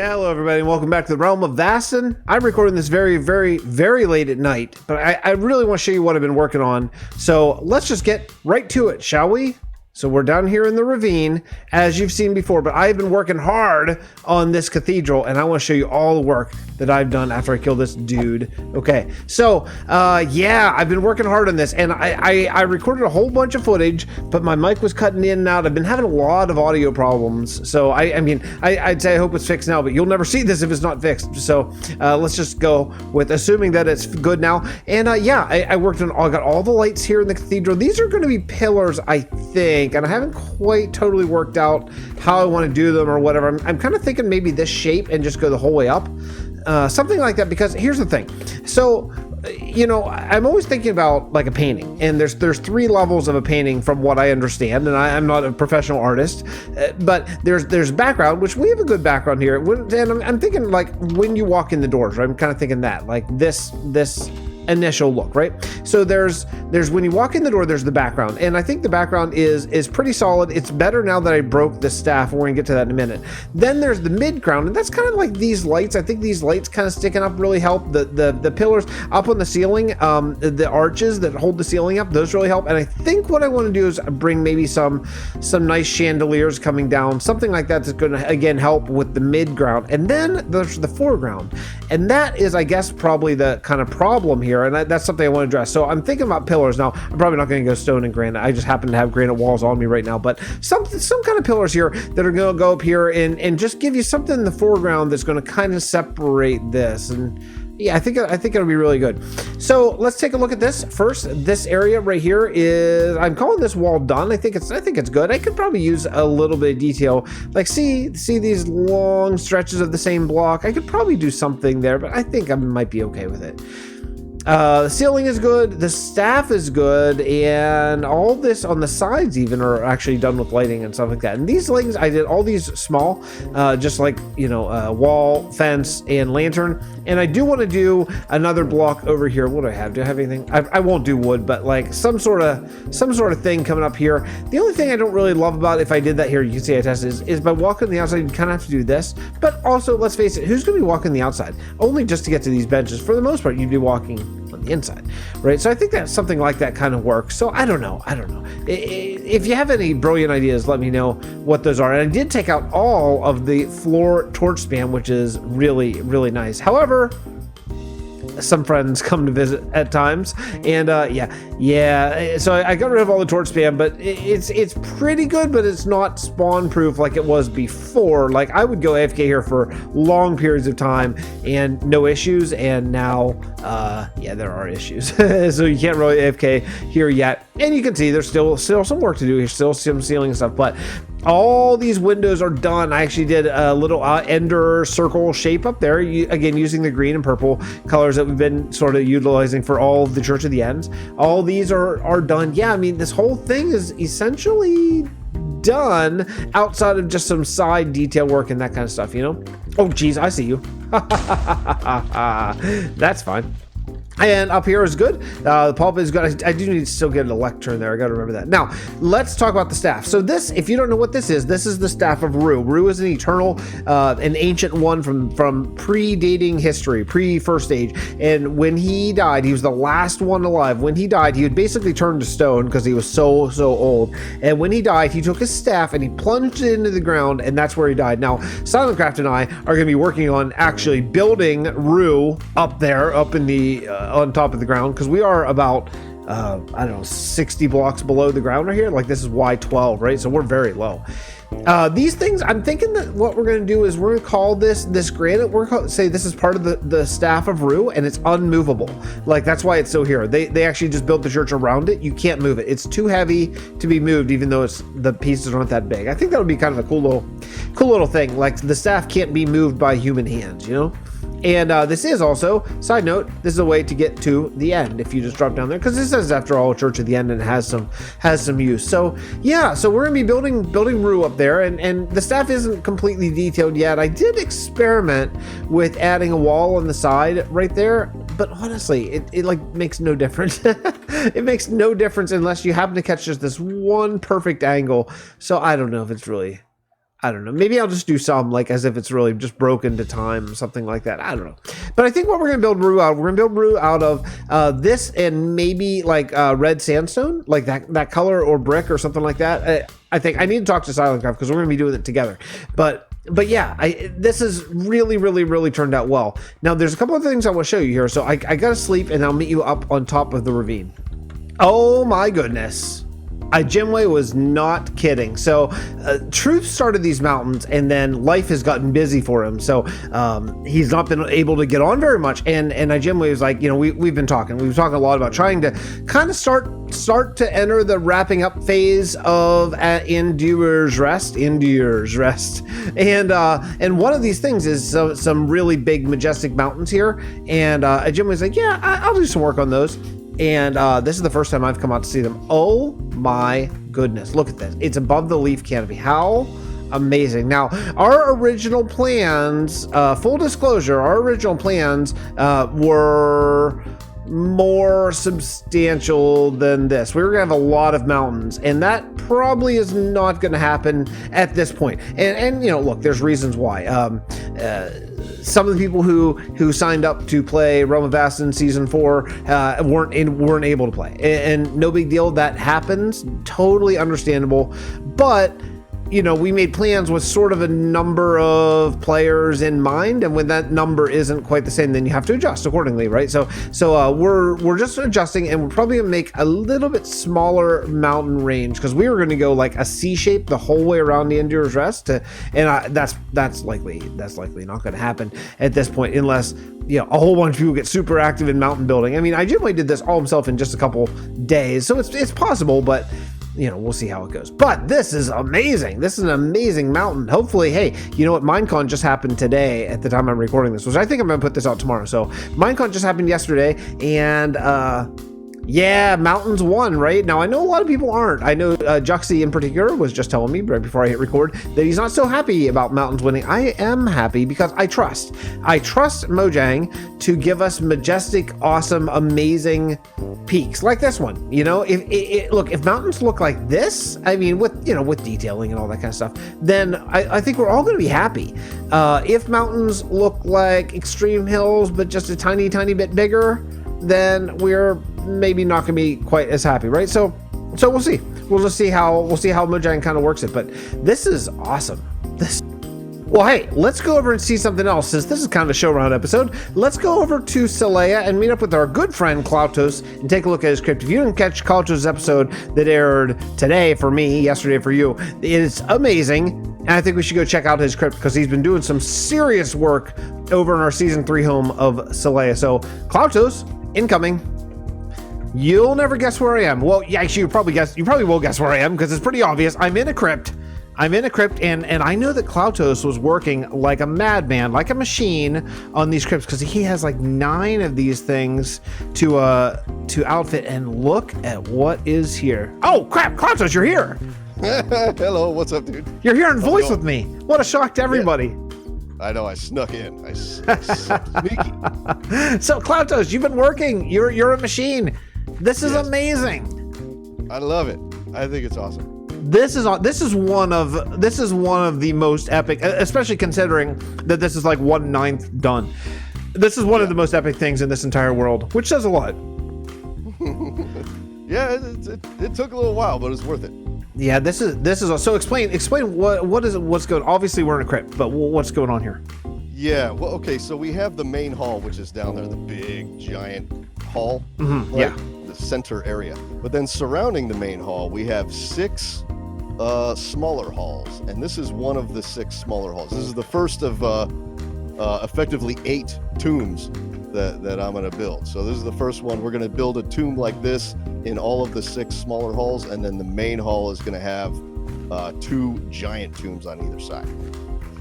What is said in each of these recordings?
Hello everybody and welcome back to the Realm of Vasten. I'm recording this very late at night, but I really want to show you what I've been working on. So let's just get right to it, shall we? So we're down here in the ravine, as you've seen before, but I've been working hard on this cathedral, and I want to show you all the work that I've done after I kill this dude. Okay, so yeah, I've been working hard on this, and I recorded a whole bunch of footage, but my mic was cutting in and out. I've been having a lot of audio problems, so I'd say I hope it's fixed now, but you'll never see this if it's not fixed. So let's just go with assuming that it's good now. And yeah, I worked on, I got all the lights here in the cathedral. These are going to be pillars, I think. And I haven't quite totally worked out how I want to do them or whatever. I'm kind of thinking maybe this shape and just go the whole way up. Something like that, because here's the thing. So, you know, I'm always thinking about like a painting, and there's three levels of a painting from what I understand, and I'm not a professional artist, but there's background, which we have a good background here. And I'm thinking like when you walk in the doors, right? I'm kind of thinking that like this initial look, right? So there's when you walk in the door, there's the background, and I think the background is pretty solid. It's better now that I broke the staff. We're gonna get to that in a minute. Then there's the mid-ground, and that's kind of like these lights. I think these lights kind of sticking up really help. The pillars up on the ceiling, the arches that hold the ceiling up, those really help. And I think what I want to do is bring maybe some nice chandeliers coming down, something like that, that's going to again help with the mid-ground. And then there's the foreground, and that is, I guess, probably the kind of problem here. And that's something I want to address. So I'm thinking about pillars. Now, I'm probably not going to go stone and granite. I just happen to have granite walls on me right now. But some kind of pillars here that are going to go up here and just give you something in the foreground that's going to kind of separate this. And yeah, I think it'll be really good. So let's take a look at this first. This area right here is, I'm calling this wall done. I think it's good. I could probably use a little bit of detail. Like see these long stretches of the same block. I could probably do something there, but I think I might be okay with it. The ceiling is good, the staff is good, and all this on the sides even are actually done with lighting and stuff like that. And these things, I did all these small, just like, you know, wall, fence, and lantern. And I do want to do another block over here. What do I have? Do I have anything? I won't do wood, but like some sort of thing coming up here. The only thing I don't really love about if I did that here, you can see I tested, is by walking the outside, you kind of have to do this. But also, let's face it, who's going to be walking the outside? Only just to get to these benches. For the most part, you'd be walking on the inside, right? So I think that something like that kind of works. So I don't know. If you have any brilliant ideas, let me know what those are. And I did take out all of the floor torch spam, which is really nice. However, some friends come to visit at times, and yeah, so I got rid of all the torch spam, but it's pretty good, but it's not spawn proof like it was before. Like I would go AFK here for long periods of time and no issues, and now yeah, there are issues. So you can't really AFK here yet, and you can see there's still some work to do here, still some ceiling stuff, but all these windows are done. I actually did a little ender circle shape up there, again using the green and purple colors that we've been sort of utilizing for all of the Church of the Ends. All these are done. Yeah, I mean, this whole thing is essentially done outside of just some side detail work and that kind of stuff, you know? Oh, geez, I see you. That's fine. And up here is good. The pulp is good. I do need to still get a lectern there. I got to remember that. Now, let's talk about the staff. So this, if you don't know what this is the staff of Rue. Rue is an eternal, an ancient one from predating history, pre-first age. And when he died, he was the last one alive. When he died, he would basically turn to stone because he was so old. And when he died, he took his staff and he plunged it into the ground, and that's where he died. Now, Silentcraft and I are going to be working on actually building Rue up there, up in the on top of the ground, because we are about I don't know, 60 blocks below the ground right here. Like this is Y12, right? So we're very low. These things, I'm thinking that what we're going to do is we're going to call this granite. We're going to say this is part of the staff of Rue, and it's unmovable. Like that's why it's so here. They actually just built the church around it. You can't move it. It's too heavy to be moved, even though the pieces aren't that big. I think that would be kind of a cool little thing. Like the staff can't be moved by human hands, you know? And this is also, side note, this is a way to get to the end if you just drop down there, because this is, after all, Church of the End and it has some use. So yeah, so we're gonna be building Rue up there, and the staff isn't completely detailed yet. I did experiment with adding a wall on the side right there, but honestly, it like makes no difference. It makes no difference unless you happen to catch just this one perfect angle. So I don't know if it's really I don't know. Maybe I'll just do some, like, as if it's really just broken to time, something like that. I don't know. But I think what we're going to build Rue out, we're going to build Rue out of this and maybe, like, red sandstone, like that color, or brick or something like that. I think I need to talk to Silentcraft because we're going to be doing it together. But yeah, this is really turned out well. Now, there's a couple of things I want to show you here. So I got to sleep, and I'll meet you up on top of the ravine. Oh, my goodness. Jimway was not kidding. So Truth started these mountains, and then life has gotten busy for him. So he's not been able to get on very much. And Jimway was like, we've been talking a lot about trying to kind of start to enter the wrapping up phase of Endurer's Rest. And one of these things is some really big, majestic mountains here. And Jimway's like, yeah, I'll do some work on those. And this is the first time I've come out to see them. Oh my goodness, look at this. It's above the leaf canopy. How amazing. Now, our original plans, full disclosure, were more substantial than this. We were gonna have a lot of mountains, and that probably is not gonna happen at this point. And look, there's reasons why. Some of the people who signed up to play Realm of Vasten Season 4 weren't able to play, and no big deal. That happens, totally understandable. But we made plans with sort of a number of players in mind, and when that number isn't quite the same, then you have to adjust accordingly, right? So we're just adjusting, and we're probably gonna make a little bit smaller mountain range, because we were going to go like a C shape the whole way around the Endurer's Rest, and that's likely not going to happen at this point, unless a whole bunch of people get super active in mountain building. I mean, Jimway did this all himself in just a couple days, so it's possible, but we'll see how it goes. But this is amazing. This is an amazing mountain. Hopefully, hey, you know what? Minecon just happened today at the time I'm recording this, which I think I'm going to put this out tomorrow. So Minecon just happened yesterday, and yeah, Mountains won, right? Now, I know a lot of people aren't. I know Juxie in particular was just telling me right before I hit record that he's not so happy about Mountains winning. I am happy because I trust Mojang to give us majestic, awesome, amazing peaks like this one. If Mountains look like this, I mean, with detailing and all that kind of stuff, then I think we're all going to be happy. If Mountains look like extreme hills, but just a tiny bit bigger, then we're maybe not going to be quite as happy, right? So we'll see. We'll see how Mojang kind of works it. But this is awesome. Well, hey, let's go over and see something else. Since this is kind of a show round episode, let's go over to Celea and meet up with our good friend Klautos and take a look at his crypt. If you didn't catch Klautos' episode that aired today for me, yesterday for you, it's amazing. And I think we should go check out his crypt because he's been doing some serious work over in our Season 3 home of Celea. So, Klautos, incoming. You'll never guess where I am. Well, yeah, actually, you probably will guess where I am because it's pretty obvious. I'm in a crypt, and I know that Klautos was working like a madman, like a machine on these crypts because he has like 9 of these things to outfit. And look at what is here. Oh crap, Klautos, you're here. Hello, what's up, dude? You're here in voice with me. What a shock to everybody. Yeah. I know, I snuck in. I sneaky. So Klautos, you've been working. You're a machine. This is amazing. I love it. I think it's awesome. This is one of the most epic, especially considering that this is like 1/9 done. This is one of the most epic things in this entire world, which says a lot. Yeah, it took a little while, but it's worth it. Yeah, this is so. Explain what's going. Obviously, we're in a crypt, but what's going on here? Yeah, well, okay, so we have the main hall, which is down there, the big giant hall. Mm-hmm, right? Yeah, the center area. But then surrounding the main hall, we have 6 smaller halls, and this is one of the 6 smaller halls. This is the first of effectively 8 tombs that I'm going to build. So this is the first one. We're going to build a tomb like this in all of the 6 smaller halls, and then the main hall is going to have 2 giant tombs on either side.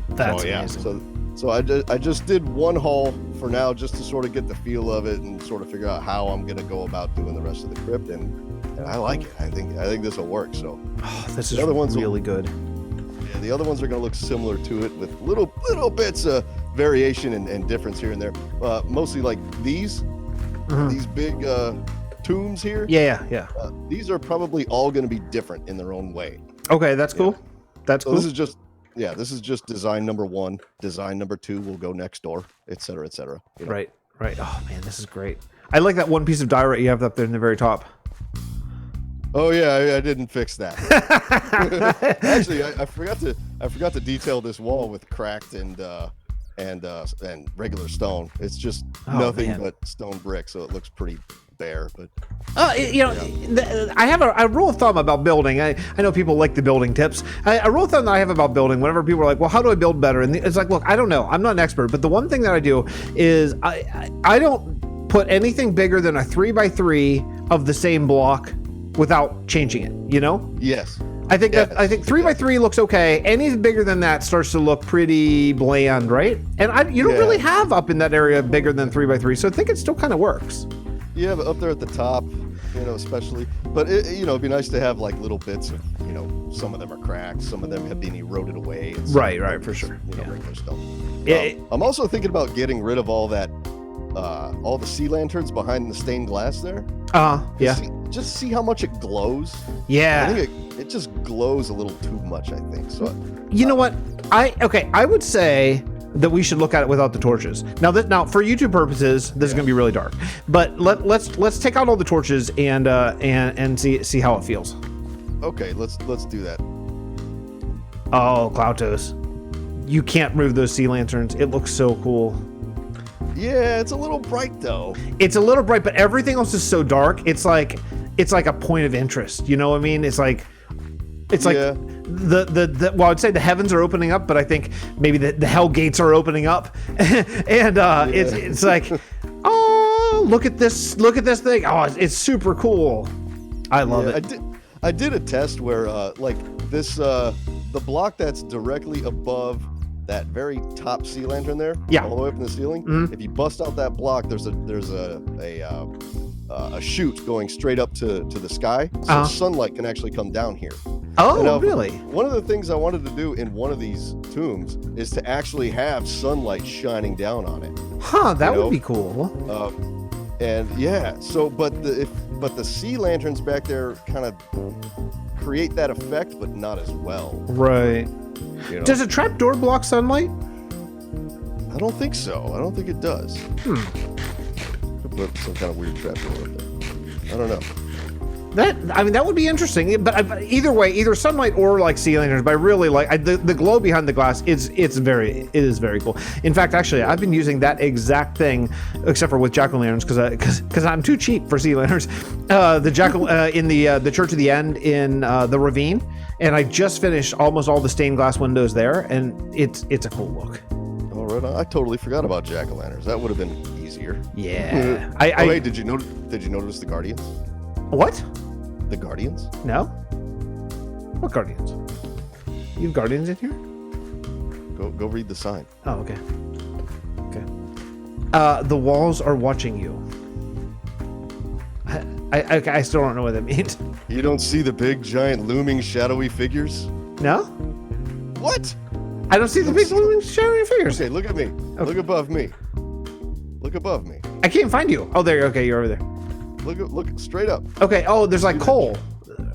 That's amazing. So I just did one hall for now, just to sort of get the feel of it and sort of figure out how I'm going to go about doing the rest of the crypt, and I like it. I think this will work. So this is really good. Yeah, the other ones are going to look similar to it with little bits of variation and difference here and there. Mostly like these big tombs here. Yeah. These are probably all going to be different in their own way. Okay, that's cool. That's cool. This is just Yeah, this is just design number 1. Design number 2 will go next door, etc., etc. You know? Right. Oh man, this is great. I like that one piece of diorite you have up there in the very top. Oh yeah, I didn't fix that. Actually, I forgot to detail this wall with cracked and regular stone. It's just nothing but stone brick, so it looks pretty bare. But I have a rule of thumb about building. I know people like the building tips. A rule of thumb that I have about building, whenever people are like, well, how do I build better? And it's like, look, I don't know. I'm not an expert, but the one thing that I do is I don't put anything bigger than a 3x3 of the same block without changing it, you know? Yes. I think 3x3 looks okay. Anything bigger than that starts to look pretty bland, right? And you don't really have up in that area bigger than 3x3, so I think it still kind of works. Yeah, but up there at the top, especially. But it'd be nice to have like little bits of, some of them are cracked, some of them have been eroded away. And right, for sure. Regular stone. I'm also thinking about getting rid of all that, all the sea lanterns behind the stained glass there. Just see how much it glows. Yeah. I think it just glows a little too much, I think. So you know what? I would say that we should look at it without the torches. Now for YouTube purposes, this is going to be really dark. But let's take out all the torches and see how it feels. Okay, let's do that. Oh, Cloutos. You can't move those sea lanterns. It looks so cool. Yeah, it's a little bright though. It's a little bright, but everything else is so dark. It's like a point of interest. You know what I mean? It's like the well, I'd say the heavens are opening up, but I think maybe the hell gates are opening up, and it's like, oh, look at this thing. Oh, it's super cool. I love it. I did a test where like this the block that's directly above that very top sea lantern there, all the way up in the ceiling. If you bust out that block, there's a chute going straight up to the sky, so sunlight can actually come down here. Oh, really? One of the things I wanted to do in one of these tombs is to actually have sunlight shining down on it. Huh, that would be cool. And yeah, so but the sea lanterns back there kind of create that effect, but not as well. Right. Does a trapdoor block sunlight? I don't think so. I don't think it does. Put some kind of weird trapdoor up there. I don't know. That would be interesting. But either way, either sunlight or like sea lanterns. But I really like the glow behind the glass. It is very cool. In fact, actually, I've been using that exact thing, except for with jack-o'-lanterns, because I'm too cheap for sea lanterns. The jackal in the Church of the End in the ravine, and I just finished almost all the stained glass windows there, and it's a cool look. All right, I totally forgot about jack-o'-lanterns. That would have been easier. Yeah. Hey, did you notice the Guardians? What? The Guardians? No. What Guardians? You have Guardians in here? Go read the sign. Oh, okay. The walls are watching you. I still don't know what that means. You don't see the big, giant, looming, shadowy figures? No? What? I don't see the big, looming, shadowy figures. Okay, look at me. Okay. Look above me. Look above me. I can't find you. Oh, there. Okay, you're over there. Look straight up. Okay. Oh, there's like coal.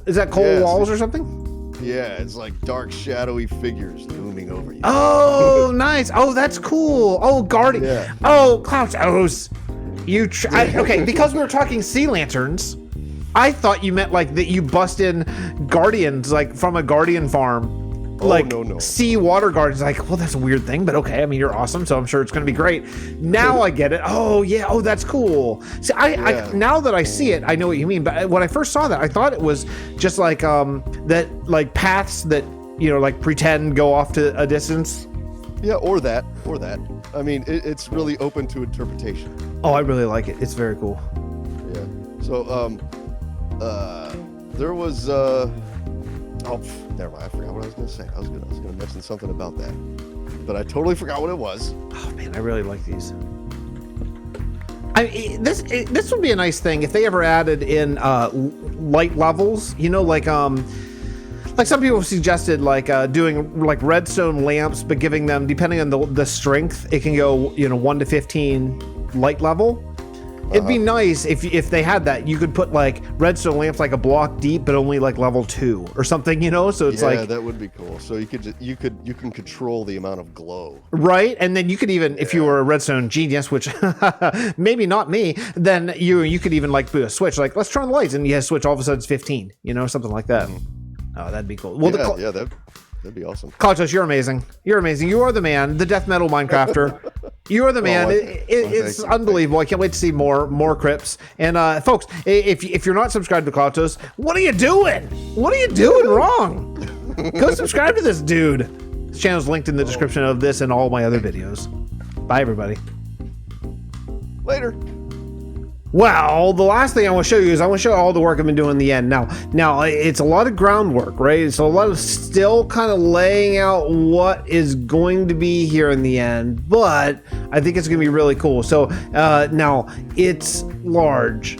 Is that coal walls or something? Yeah, it's like dark, shadowy figures looming over you. Oh, nice. Oh, that's cool. Oh, Guardian. Yeah. Oh, Clouds. Okay, because we were talking sea lanterns, I thought you meant like that you bust in Guardians like from a Guardian farm. No. Sea water guardians. Like, well, that's a weird thing, but okay. I mean, you're awesome, so I'm sure it's going to be great. Now I get it. Oh yeah. Oh, that's cool. See, I now that I see it, I know what you mean. But when I first saw that, I thought it was just like that, like paths that like pretend go off to a distance. Yeah, or that. I mean, it's really open to interpretation. Oh, I really like it. It's very cool. Yeah. So there was never mind. I forgot what I was going to say. I was going to mention something about that, but I totally forgot what it was. Oh man, I really like these. This would be a nice thing if they ever added in light levels. Like some people suggested, doing like redstone lamps, but giving them, depending on the strength, it can go 1 to 15 light level. It'd be nice if they had that. You could put like redstone lamps like a block deep, but only like level 2 or something, you know? So it's like that would be cool. So you can control the amount of glow. Right, and then you could even, if you were a redstone genius, which maybe not me, then you could even like put a switch, like let's turn on the lights, and you have a switch. All of a sudden it's 15, you know, something like that. Oh, that'd be cool. Well, that'd be awesome. Klatos, you're amazing. You're amazing. You are the man, the death metal Minecrafter. You are the man. It's unbelievable. I can't wait to see more crypts. And folks, if you're not subscribed to Klatos, what are you doing? What are you doing wrong? Go subscribe to this dude. His channel's linked in the description of this and all my other videos. Bye, everybody. Later. Well, the last thing I want to show you is I want to show you all the work I've been doing in the end. Now it's a lot of groundwork, right? It's a lot of still kind of laying out what is going to be here in the end, but I think it's going to be really cool. So now it's large.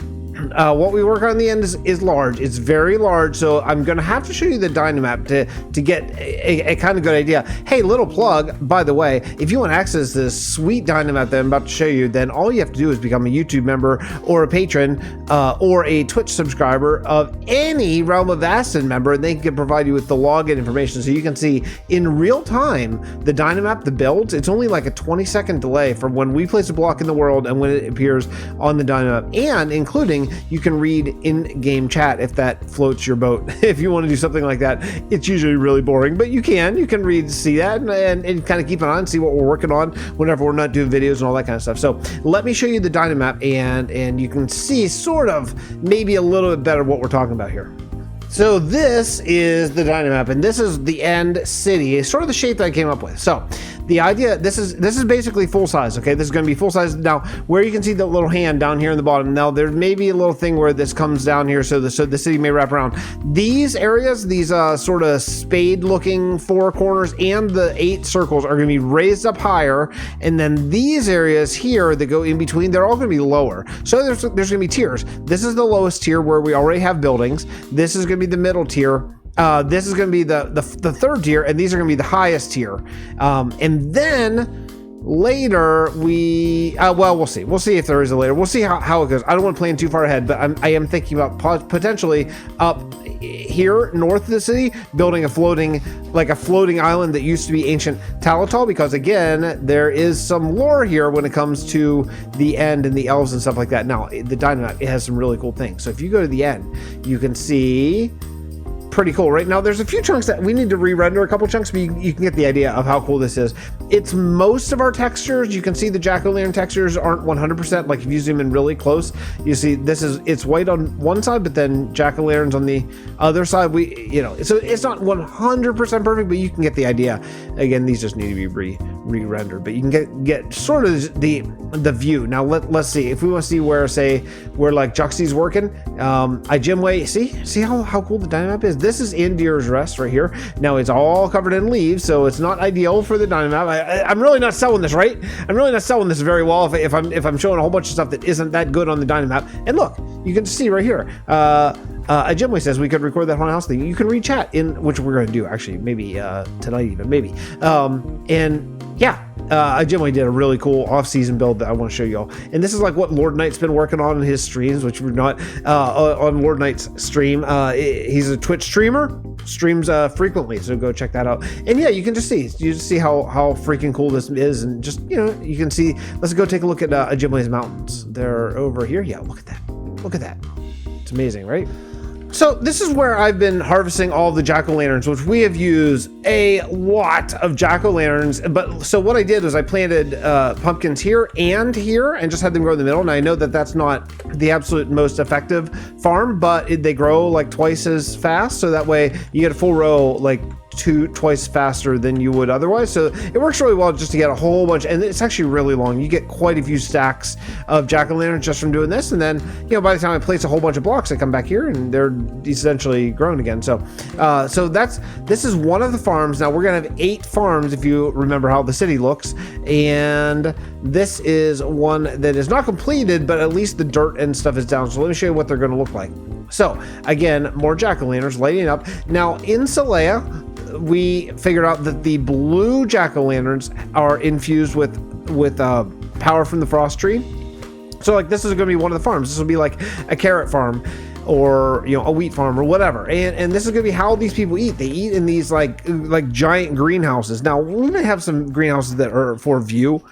What we work on in the end is large. It's very large, so I'm going to have to show you the Dynamap to get a kind of good idea. Hey, little plug, by the way, if you want to access this sweet Dynamap that I'm about to show you, then all you have to do is become a YouTube member or a patron or a Twitch subscriber of any Realm of Vasten member, and they can provide you with the login information so you can see in real time the Dynamap, the builds. It's only like a 20-second delay from when we place a block in the world and when it appears on the Dynamap, and including you can read in-game chat if that floats your boat. If you want to do something like that, it's usually really boring, but you can read, see that, and kind of keep an eye and see what we're working on whenever we're not doing videos and all that kind of stuff. So let me show you the Dynamap, and you can see sort of maybe a little bit better what we're talking about here. So this is the Dynamap, and this is the end city. It's sort of the shape that I came up with. So the idea, this is basically full size, okay? This is going to be full size. Now, where you can see the little hand down here in the bottom, now there may be a little thing where this comes down here so the city may wrap around. These areas, these sort of spade-looking 4 corners and the 8 circles are going to be raised up higher, and then these areas here that go in between, they're all going to be lower. So there's going to be tiers. This is the lowest tier where we already have buildings. This is going to be the middle tier. This is going to be the third tier, and these are going to be the highest tier. And then later we'll see. We'll see if there is a later. We'll see how it goes. I don't want to plan too far ahead, but I am thinking about potentially up here north of the city, building a floating island that used to be ancient Talatal, because again, there is some lore here when it comes to the end and the elves and stuff like that. Now, the Dynamap, it has some really cool things. So if you go to the end, you can see pretty cool. Right now there's a few chunks that we need to re-render, a couple chunks, but you can get the idea of how cool this is. It's most of our textures. You can see the jack-o'-lantern textures aren't 100%. Like if you zoom in really close, you see it's white on one side, but then jack-o'-lanterns on the other side. So it's not 100% perfect, but you can get the idea. Again, these just need to be re-rendered, but you can get sort of the view. Now let's see if we want to see where like Juxie's working. Jimway, see how cool the Dynamap is. This is Indir's Rest right here. Now it's all covered in leaves, so it's not ideal for the Dynamap. I'm really not selling this, right? I'm really not selling this very well if I'm showing a whole bunch of stuff that isn't that good on the Dynamap. And look, you can see right here. Jimway says we could record that haunted house thing. You can read chat in, which we're going to do actually, maybe tonight even, maybe. Jimway did a really cool off-season build that I want to show y'all. And this is like what Lord Knight's been working on in his streams, which we're not on Lord Knight's stream. He's a Twitch streamer, streams frequently, so go check that out. And yeah, you can just see how freaking cool this is, and just you can see. Let's go take a look at Jimway's mountains. They're over here. Yeah, look at that. It's amazing, right? So this is where I've been harvesting all the jack-o'-lanterns, which we have used a lot of jack-o'-lanterns. But so what I did was I planted pumpkins here and just had them grow in the middle. And I know that that's not the absolute most effective farm, but they grow like twice as fast. So that way you get a full row like twice faster than you would otherwise. So it works really well just to get a whole bunch, and it's actually really long. You get quite a few stacks of jack-o'-lanterns just from doing this, and then by the time I place a whole bunch of blocks, I come back here and they're essentially grown again. So this is one of the farms. Now we're gonna have 8 farms if you remember how the city looks, and this is one that is not completed, but at least the dirt and stuff is down. So let me show you what they're gonna look like. So again, more jack-o'-lanterns lighting up. Now in Solea, we figured out that the blue jack-o'-lanterns are infused with power from the frost tree. So like this is going to be one of the farms. This will be like a carrot farm, or a wheat farm or whatever, and this is going to be how these people eat. They eat in these like giant greenhouses. Now we may have some greenhouses that are for view,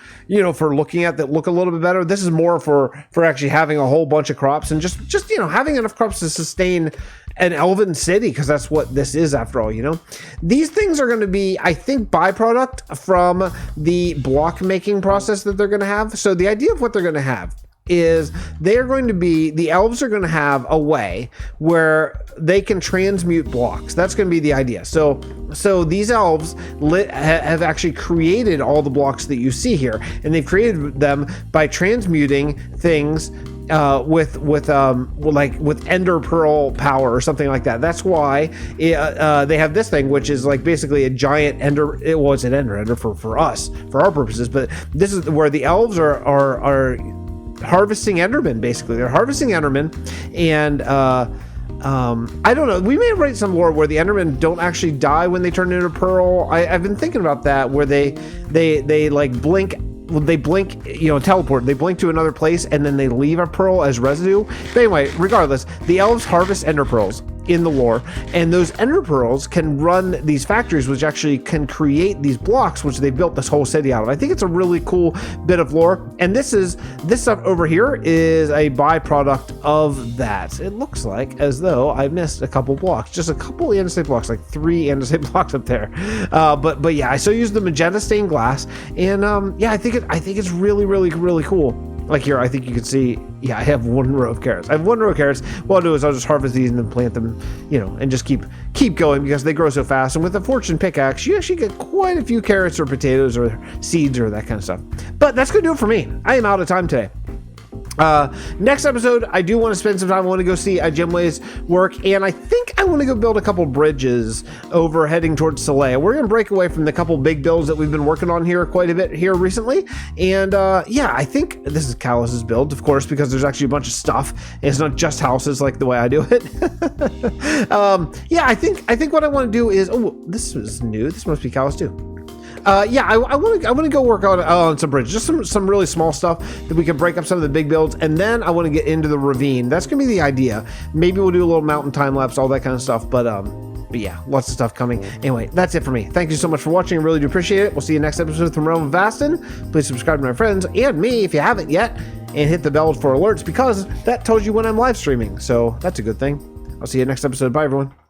for looking at, that look a little bit better. This is more for actually having a whole bunch of crops and just having enough crops to sustain an elven city, because that's what this is after all. These things are going to be, I think, byproduct from the block making process that they're going to have. So the idea of what they're going to have is the elves are going to have a way where they can transmute blocks. That's going to be the idea. So these elves have actually created all the blocks that you see here, and they've created them by transmuting things with ender pearl power or something like that. That's why they have this thing, which is like basically a giant ender. It was an ender for us, for our purposes, but this is where the elves are harvesting endermen. Basically they're harvesting endermen, and I don't know, we may write some lore where the endermen don't actually die when they turn into pearl. I've been thinking about that, where they like blink. They blink, teleport. They blink to another place and then they leave a pearl as residue. But anyway, regardless, the elves harvest ender pearls in the lore, and those ender pearls can run these factories, which actually can create these blocks, which they built this whole city out of. I think it's a really cool bit of lore, and this stuff over here is a byproduct of that. It looks like as though I missed a couple blocks, just a couple andesite blocks, like 3 andesite blocks up there. But yeah, I still use the magenta stained glass, and yeah, I think it's really, really, really cool. Like here, I think you can see, yeah, I have 1 row of carrots. I have 1 row of carrots. What I'll do is I'll just harvest these and then plant them, and just keep going, because they grow so fast. And with a fortune pickaxe, you actually get quite a few carrots or potatoes or seeds or that kind of stuff. But that's going to do it for me. I am out of time today. Next episode, I do want to spend some time. I want to go see Jimway's work, and I think I want to go build a couple bridges over heading towards Soleil. We're going to break away from the couple big builds that we've been working on here quite a bit here recently, and yeah, I think this is Callus's build, of course, because there's actually a bunch of stuff, and it's not just houses like the way I do it. Yeah, I think what I want to do is, oh, this is new. This must be Callus too. Yeah, I want to go work on some bridges, just some really small stuff that we can break up some of the big builds, and then I want to get into the ravine. That's gonna be the idea. Maybe we'll do a little mountain time lapse, all that kind of stuff. But yeah, lots of stuff coming. Anyway, that's it for me. Thank you so much for watching. I really do appreciate it. We'll see you next episode from Realm of Vasten. Please subscribe to my friends and me if you haven't yet, and hit the bell for alerts, because that tells you when I'm live streaming. So that's a good thing. I'll see you next episode. Bye, everyone.